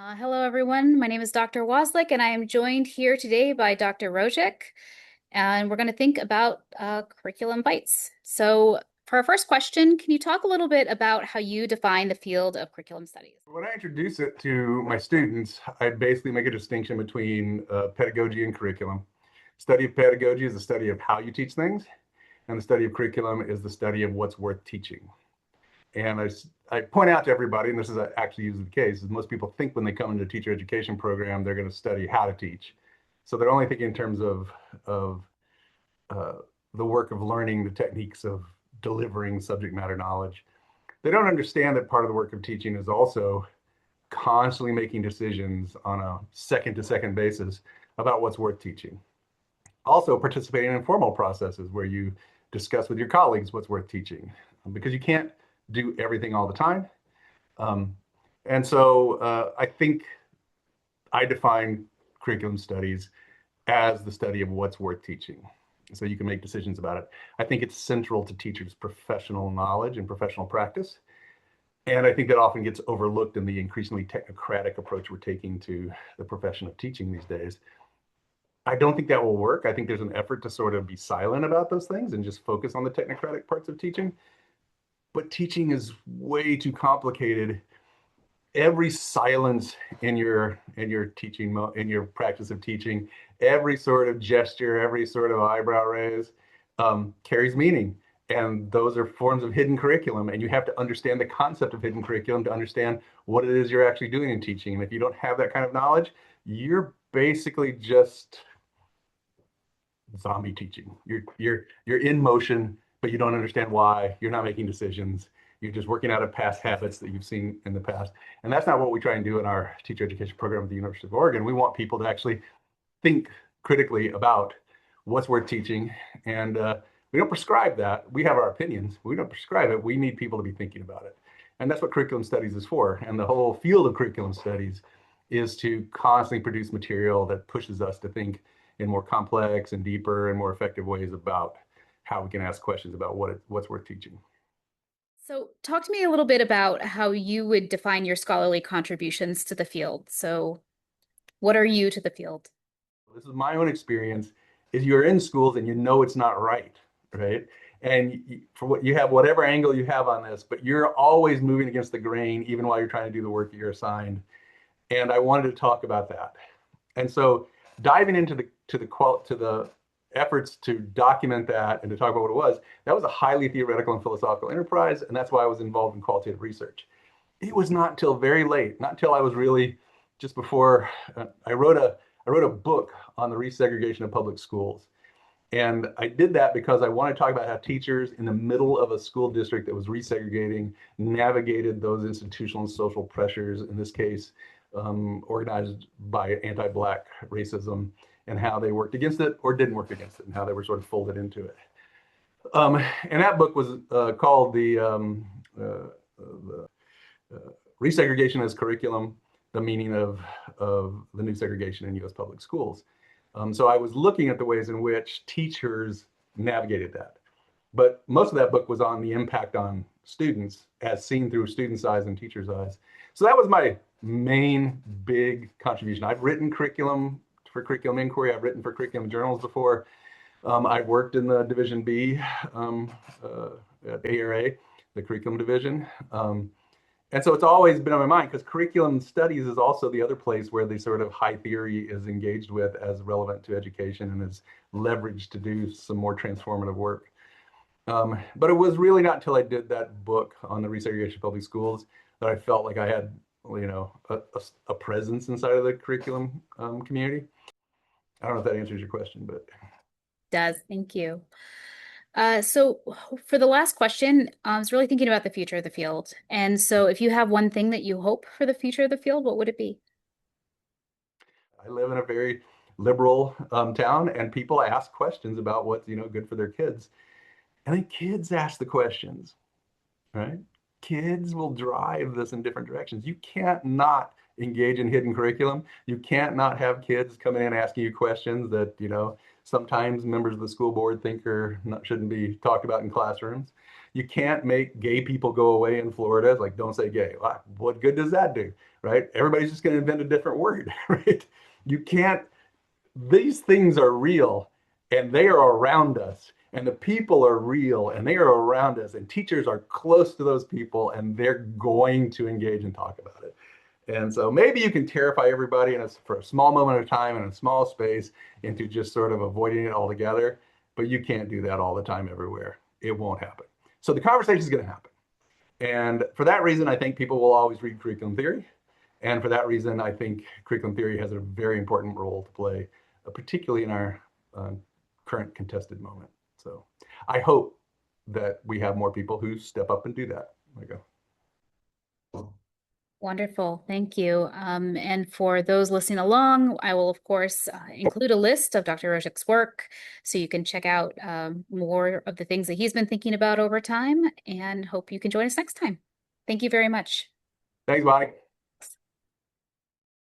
Hello, everyone. My name is Dr. Wozlik, and I am joined here today by Dr. Rosiek, and we're going to think about curriculum bytes. So, for our first question, can you talk a little bit about how you define the field of curriculum studies? When I introduce it to my students, I basically make a distinction between pedagogy and curriculum. Study of pedagogy is the study of how you teach things, and the study of curriculum is the study of what's worth teaching. And I point out to everybody, and this is actually usually the case, is most people think when they come into a teacher education program, they're going to study how to teach. So they're only thinking in terms of uh, the work of learning the techniques of delivering subject matter knowledge. They don't understand that part of the work of teaching is also constantly making decisions on a second to second basis about what's worth teaching. Also participating in formal processes where you discuss with your colleagues what's worth teaching, because you can't do everything all the time. And so I think I define curriculum studies as the study of what's worth teaching. So you can make decisions about it. I think it's central to teachers' professional knowledge and professional practice. And I think that often gets overlooked in the increasingly technocratic approach we're taking to the profession of teaching these days. I don't think that will work. I think there's an effort to sort of be silent about those things and just focus on the technocratic parts of teaching. But teaching is way too complicated. Every silence in your teaching, in your practice of teaching, every sort of gesture, every sort of eyebrow raise carries meaning. And those are forms of hidden curriculum. And you have to understand the concept of hidden curriculum to understand what it is you're actually doing in teaching. And if you don't have that kind of knowledge, you're basically just zombie teaching. You're in motion, but you don't understand why. You're not making decisions. You're just working out of past habits that you've seen in the past. And that's not what we try and do in our teacher education program at the University of Oregon. We want people to actually think critically about what's worth teaching. And we don't prescribe that. We have our opinions. We don't prescribe it. We need people to be thinking about it. And that's what curriculum studies is for. And the whole field of curriculum studies is to constantly produce material that pushes us to think in more complex and deeper and more effective ways about how we can ask questions about what's worth teaching. So, talk to me a little bit about how you would define your scholarly contributions to the field. So, what are you to the field? This is my own experience, is you're in schools and you know it's not right, right? And for what you have, whatever angle you have on this, but you're always moving against the grain, even while you're trying to do the work that you're assigned. And I wanted to talk about that. And so diving into the efforts to document that and to talk about what it was, that was a highly theoretical and philosophical enterprise. And that's why I was involved in qualitative research. It was not until very late, not until I was really just before I wrote a book on the resegregation of public schools. And I did that because I wanted to talk about how teachers in the middle of a school district that was resegregating navigated those institutional and social pressures, in this case, organized by anti-Black racism, and how they worked against it or didn't work against it, and how they were sort of folded into it. And that book was called the Resegregation as Curriculum, the Meaning of the New Segregation in U.S. Public Schools. So I was looking at the ways in which teachers navigated that. But most of that book was on the impact on students as seen through students' eyes and teachers' eyes. So that was my main big contribution. I've written curriculum for Curriculum Inquiry. I've written for curriculum journals before. I've worked in the Division B at ARA, the curriculum division. And so it's always been on my mind, because curriculum studies is also the other place where the sort of high theory is engaged with as relevant to education and is leveraged to do some more transformative work. But it was really not until I did that book on the resegregation of public schools that I felt like I had, a presence inside of the curriculum community. I don't know if that answers your question, but. Does. Thank you. So for the last question, I was really thinking about the future of the field. And so if you have one thing that you hope for the future of the field, what would it be? I live in a very liberal town, and people ask questions about what's good for their kids. And then kids ask the questions, right? Kids will drive this in different directions. You can't not engage in hidden curriculum. You can't not have kids coming in asking you questions that, sometimes members of the school board think shouldn't be talked about in classrooms. You can't make gay people go away in Florida. It's like, don't say gay. What good does that do, right? Everybody's just going to invent a different word, right? You can't, these things are real and they are around us. And the people are real and they are around us. And teachers are close to those people and they're going to engage and talk about it. And so maybe you can terrify everybody for a small moment of time in a small space into just sort of avoiding it altogether. But you can't do that all the time everywhere. It won't happen. So the conversation is going to happen. And for that reason, I think people will always read curriculum theory. And for that reason, I think curriculum theory has a very important role to play, particularly in our current contested moment. So I hope that we have more people who step up and do that. There you go. Wonderful. Thank you. And for those listening along, I will, of course, include a list of Dr. Rosiek's work so you can check out more of the things that he's been thinking about over time, and hope you can join us next time. Thank you very much. Thanks, Bonnie.